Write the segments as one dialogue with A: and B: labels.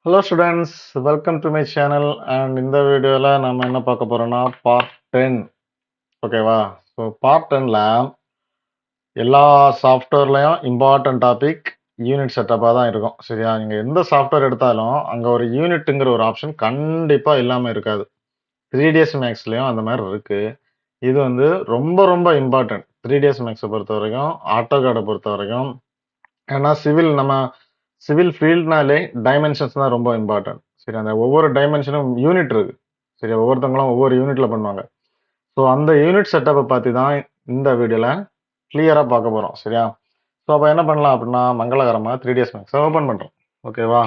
A: Hello students, welcome to my channel and இந்த வீடியோல நம்ம என்ன பார்க்க போறோம்னா பார்ட் 10. ஓகேவா? ஸோ பார்ட் 10ல எல்லா சாஃப்ட்வேர்லயும் இம்பார்ட்டன்ட் டாபிக் யூனிட் செட்டப்பாக தான் இருக்கும். சரியா? நீங்க எந்த சாஃப்ட்வேர் எடுத்தாலும் அங்க ஒரு யூனிட்டுங்கிற ஒரு ஆப்ஷன் கண்டிப்பா இல்லாம இருக்காது. 3ds மேக்ஸ்லயும் அந்த மாதிரி இருக்கு. இது வந்து ரொம்ப ரொம்ப இம்பார்ட்டன்ட். 3ds மேக்ஸை பொறுத்த வரைக்கும், ஆட்டோகேடை பொறுத்த வரைக்கும். ஏன்னா நம்ம சிவில் ஃபீல்ட்னாலே டைமென்ஷன்ஸ் தான் ரொம்ப இம்பார்ட்டன்ட். சரி, அந்த ஒவ்வொரு டைமென்ஷனும் யூனிட் இருக்கு. சரி, ஒவ்வொருத்தவங்களும் ஒவ்வொரு யூனிட்ல பண்ணுவாங்க. ஸோ அந்த யூனிட் செட்டப்பை பற்றி தான் இந்த வீடியோவில் கிளியராக பார்க்க போகிறோம். சரியா? ஸோ அப்போ என்ன பண்ணலாம் அப்படின்னா, மங்களகரமாக 3ds மேக்ஸை ஓப்பன் பண்ணுறோம். ஓகேவா?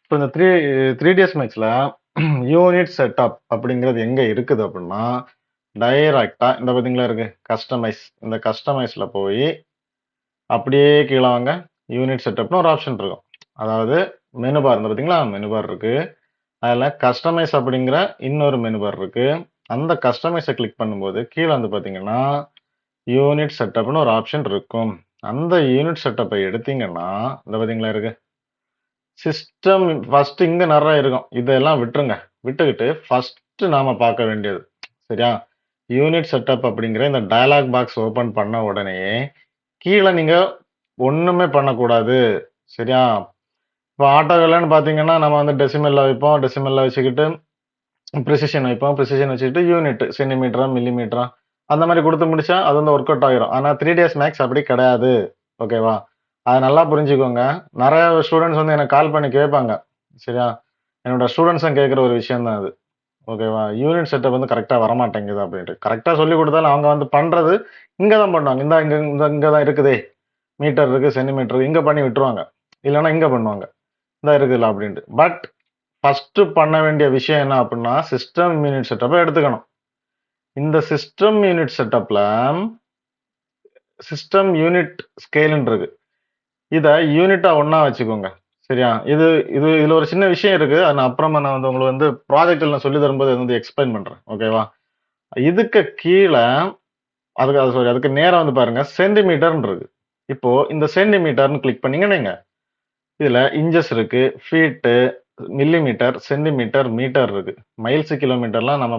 A: ஸோ இந்த த்ரீ டிஎஸ் மேக்ஸில் யூனிட் செட்டப் அப்படிங்கிறது எங்கே இருக்குது அப்படின்னா, டைரக்டாக இந்த பார்த்தீங்களா இருக்கு கஸ்டமைஸ். இந்த கஸ்டமைஸில் போய் அப்படியே கீழே வாங்க, யூனிட் செட்டப்னு ஒரு ஆப்ஷன் இருக்கும். அதாவது மெனு பார் இந்த பார்த்தீங்களா, மெனு பார் இருக்கு. அதில் கஸ்டமைஸ் அப்படிங்கிற இன்னொரு மெனு பார் இருக்கு. அந்த கஸ்டமைஸை கிளிக் பண்ணும்போது கீழே வந்து பார்த்தீங்கன்னா யூனிட் செட்டப்னு ஒரு ஆப்ஷன் இருக்கும். அந்த யூனிட் செட்டப்பை எடுத்தீங்கன்னா இந்த பார்த்தீங்களா இருக்கு சிஸ்டம். ஃபர்ஸ்ட் இங்கே நிறைய இருக்கும், இதெல்லாம் விட்டுருங்க. விட்டுக்கிட்டு ஃபர்ஸ்ட் நாம பார்க்க வேண்டியது, சரியா, யூனிட் செட்டப் அப்படிங்கிற இந்த டயலாக் பாக்ஸ் ஓப்பன் பண்ண உடனே கீழே நீங்க ஒண்ணுமே பண்ணக்கூடாது. சரியா? இப்போ ஆட்டோகேலன்னு பார்த்தீங்கன்னா நம்ம வந்து டெசிமலில் வைப்போம், டெசிமலில் வச்சுக்கிட்டு ப்ரிசிஷன் வைப்போம், ப்ரிசிஷன் வச்சுக்கிட்டு யூனிட் சென்டிமீட்டரா மில்லிமீட்டரா அந்த மாதிரி கொடுத்து முடிச்சா அது வந்து ஒர்க் அவுட் ஆகிரும். ஆனால் 3ds மேக்ஸ் அப்படி கிடையாது. ஓகேவா? அதை நல்லா புரிஞ்சுக்கோங்க. நிறைய ஸ்டூடெண்ட்ஸ் வந்து எனக்கு கால் பண்ணி கேட்பாங்க. சரியா? என்னோட ஸ்டூடெண்ட்ஸும் கேட்குற ஒரு விஷயம் தான் அது. ஓகேவா? யூனிட் செட்டப் வந்து கரெக்டாக வரமாட்டேங்குது அப்படின்ட்டு. கரெக்டாக சொல்லி கொடுத்தாலும் அவங்க வந்து பண்ணுறது இங்கே தான் பண்ணுவாங்க. இங்கே தான் இருக்குதே, மீட்டர் இருக்கு, சென்டிமீட்டர் இங்கே பண்ணி விட்டுருவாங்க. இல்லைன்னா இங்கே பண்ணுவாங்க, இந்த இருக்குதுல்ல அப்படின்ட்டு. பட் ஃபர்ஸ்ட் பண்ண வேண்டிய விஷயம் என்ன அப்படின்னா, சிஸ்டம் யூனிட் செட்டப்பை எடுத்துக்கணும். இந்த சிஸ்டம் யூனிட் செட்டப்ல சிஸ்டம் யூனிட் ஸ்கேல்னு இருக்கு. இதை யூனிட்டா ஒண்ணா வச்சுக்கோங்க. சரியா? இது இது இதுல ஒரு சின்ன விஷயம் இருக்கு. அது நான் அப்புறமா நான் வந்து உங்களுக்கு வந்து ப்ராஜெக்ட்ல நான் சொல்லி தரும்போது வந்து எக்ஸ்பிளைன் பண்றேன். ஓகேவா? இதுக்கு கீழே அதுக்கு நேரா வந்து பாருங்க, சென்டிமீட்டர் இருக்கு. இப்போ இந்த சென்டிமீட்டர்னு கிளிக் பண்ணீங்கன்னா நீங்க இதுல இன்ச்சஸ் இருக்கு, ஃபீட்டு, மில்லிமீட்டர், சென்டிமீட்டர், மீட்டர் இருக்கு. மைல்ஸ் கிலோமீட்டர்லாம் நம்ம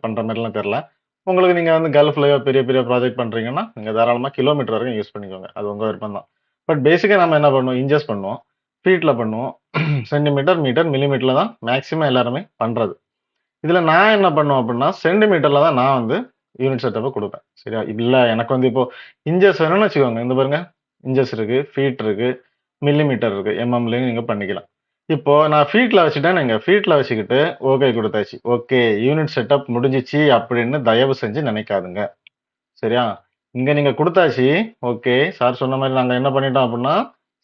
A: பண்ற மாதிரிலாம் தெரியல. உங்களுக்கு நீங்க வந்து கல்ஃப்லயோ பெரிய பெரிய ப்ராஜெக்ட் பண்றீங்கன்னா நீங்க தாராளமா கிலோமீட்டர் வரைக்கும் யூஸ் பண்ணிக்கோங்க. அது உங்க விருப்பம் தான். பட் பேசிக்கா நம்ம என்ன பண்ணுவோம், இன்ச்சஸ் பண்ணுவோம், ஃபீட்ல பண்ணுவோம், சென்டிமீட்டர், மீட்டர், மில்லிமீட்டர்ல தான் மேக்ஸிமம் எல்லாருமே பண்றது. இதுல நான் என்ன பண்ணுவேன் அப்படின்னா, சென்டிமீட்டர்ல தான் நான் வந்து யூனிட் செட்டப்பை கொடுப்பேன். சரியா? இல்ல எனக்கு வந்து இப்போ இன்ச்சஸ் வேணும்னு வச்சுக்கோங்க. இந்த பாருங்க, இன்ச்சஸ் இருக்கு, ஃபீட் இருக்கு, மில்லிமீட்டர் இருக்கு, எம்எம்லயும் நீங்க பண்ணிக்கலாம். இப்போ நான் ஃபீட்ல வச்சுட்டேன். நீங்க ஃபீட்ல வச்சுக்கிட்டு ஓகே கொடுத்தாச்சு. ஓகே, யூனிட் செட்டப் முடிஞ்சிச்சு அப்படின்னு தயவு செஞ்சு நினைக்காதுங்க. சரியா? இங்க நீங்க கொடுத்தாச்சு. ஓகே, சார் சொன்ன மாதிரி நாங்க என்ன பண்ணிட்டோம் அப்படின்னா,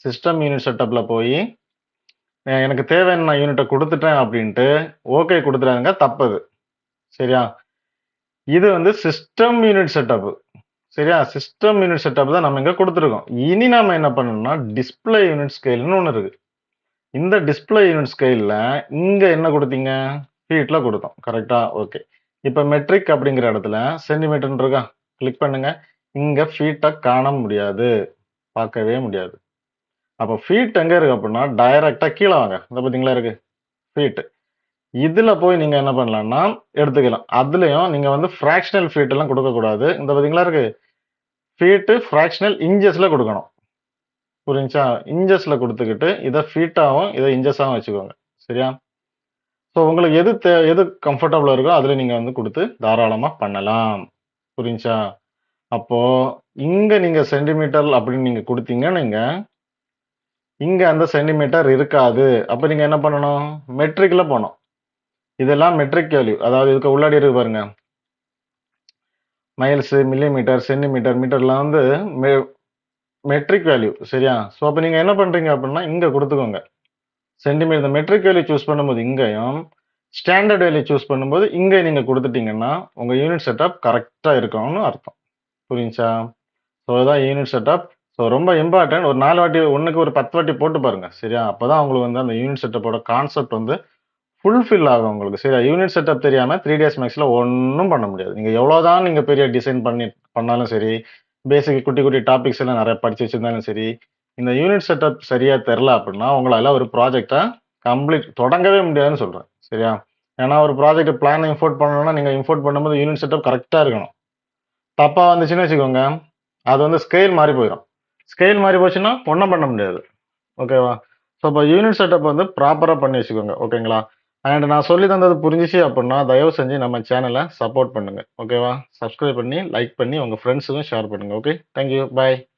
A: சிஸ்டம் யூனிட் செட்டப்ல போய் எனக்கு தேவையான யூனிட்டை கொடுத்துட்டேன் அப்படின்ட்டு ஓகே கொடுத்துறாங்க. தப்பது. சரியா? இது வந்து சிஸ்டம் யூனிட் செட்டப். சரியா? சிஸ்டம் யூனிட் செட்டப் தான் நம்ம இங்க கொடுத்துருக்கோம். இனி நாம என்ன பண்ணணும்னா, டிஸ்பிளே யூனிட் ஸ்கேல்னு ஒன்று இருக்கு. இந்த டிஸ்பிளே யூனிட் ஸ்கேல்ல இங்க என்ன கொடுத்தீங்க, ஃபீட்ல கொடுத்தோம். கரெக்டா? ஓகே. இப்போ மெட்ரிக் அப்படிங்கிற இடத்துல சென்டிமீட்டர் இருக்கா, கிளிக் பண்ணுங்க. இங்க ஃபீட்டை காண முடியாது, பார்க்கவே முடியாது. அப்போ ஃபீட் எங்க இருக்கு அப்படின்னா, டைரக்டா கீழே வாங்க. இந்த பார்த்தீங்களா இருக்கு ஃபீட். இதுல போய் நீங்க என்ன பண்ணலாம்னா எடுத்துக்கலாம். அதுலயும் நீங்க வந்து ஃபிராக்ஷனல் ஃபீட் எல்லாம் கொடுக்க கூடாது. இந்த பார்த்தீங்களா இருக்கு ஃபீட், ஃபிராக்ஷனல் இன்ச்சஸ்ல கொடுக்கணும். புரிஞ்சா? இன்ச்சஸ்ல கொடுத்துக்கிட்டு இதை ஃபீட்டாவும் இதை இன்ச்சஸாவும் வச்சுக்கோங்க. சரியா? ஸோ உங்களுக்கு எது கம்ஃபர்டபுளா இருக்கோ அதுல நீங்க வந்து கொடுத்து தாராளமா பண்ணலாம். புரிஞ்சா? அப்போ இங்க நீங்க சென்டிமீட்டர் அப்படின்னு நீங்க கொடுத்தீங்கன்னா நீங்க இங்க அந்த சென்டிமீட்டர் இருக்காது. அப்ப நீங்க என்ன பண்ணணும், மெட்ரிக்ல போகணும். இதெல்லாம் மெட்ரிக் வேல்யூ. அதாவது இதுக்கு உள்ளாடி இருக்கு பாருங்க, மைல்ஸ், மில்லிமீட்டர், சென்டிமீட்டர், மீட்டர்லாம் வந்து மெட்ரிக் வேல்யூ. சரியா? ஸோ அப்போ நீங்க என்ன பண்றீங்க அப்படின்னா இங்க கொடுத்துக்கோங்க. சென்டிமீட்டர் மெட்ரிக் வேல்யூ சூஸ் பண்ணும்போது இங்கேயும், ஸ்டாண்டர்ட் வேல்யூ சூஸ் பண்ணும்போது இங்கே நீங்க கொடுத்துட்டீங்கன்னா உங்க யூனிட் செட்டப் கரெக்டா இருக்கும்னு அர்த்தம். புரிஞ்சா? ஸோ இதுதான் யூனிட் செட்டப். ஸோ ரொம்ப இம்பார்ட்டன்ட். ஒரு 4 வாட்டி, ஒன்றுக்கு ஒரு 10 வாட்டி போட்டு பாருங்க. சரியா? அப்பதான் உங்களுக்கு வந்து அந்த யூனிட் செட்டப்போட கான்செப்ட் வந்து ஃபுல்ஃபில் ஆகும் உங்களுக்கு. சரியா? யூனிட் செட்டப் தெரியாம 3ds மேக்ஸ்ல ஒன்றும் பண்ண முடியாது. நீங்க எவ்வளவுதான் நீங்க பெரிய டிசைன் பண்ணாலும் சரி, பேசிக் குட்டி குட்டி டாபிக்ஸ் எல்லாம் நிறைய படிச்சு வச்சிருந்தாலும் சரி, இந்த யூனிட் செட்டப் சரியா தெரில அப்படின்னா உங்களால ஒரு ப்ராஜெக்டை தொடங்கவே முடியாதுன்னு சொல்றேன். சரியா? ஏன்னா ஒரு ப்ராஜெக்ட் பிளான் இம்போர்ட் பண்ணணும்னா, நீங்க இம்போர்ட் பண்ணும்போது யூனிட் செட்டப் கரெக்ட்டா இருக்கணும். தப்பா வந்துச்சுன்னு வச்சுக்கோங்க, அது வந்து ஸ்கேல் மாறி போயிரும். ஸ்கேல் மாறி போச்சுன்னா, ஒண்ணும் பண்ண முடியாது. ஓகேவா? ஸோ, அப்ப யூனிட் செட்டப் வந்து ப்ராப்பரா பண்ணி வச்சுக்கோங்க. ஓகேங்களா? அண்ட் நான் சொல்லி தந்தது புரிஞ்சுச்சு அப்புட்ன்னா, தயவு செஞ்சு நம்ம சேனல சப்போர்ட் பண்ணுங்க. ஓகேவா? சப்ஸ்கிரைப் பண்ணி, லைக் பண்ணி, உங்க ஃப்ரெண்ட்ஸுக்கும் ஷேர் பண்ணுங்க. ஓகே? Thank you. பாய்.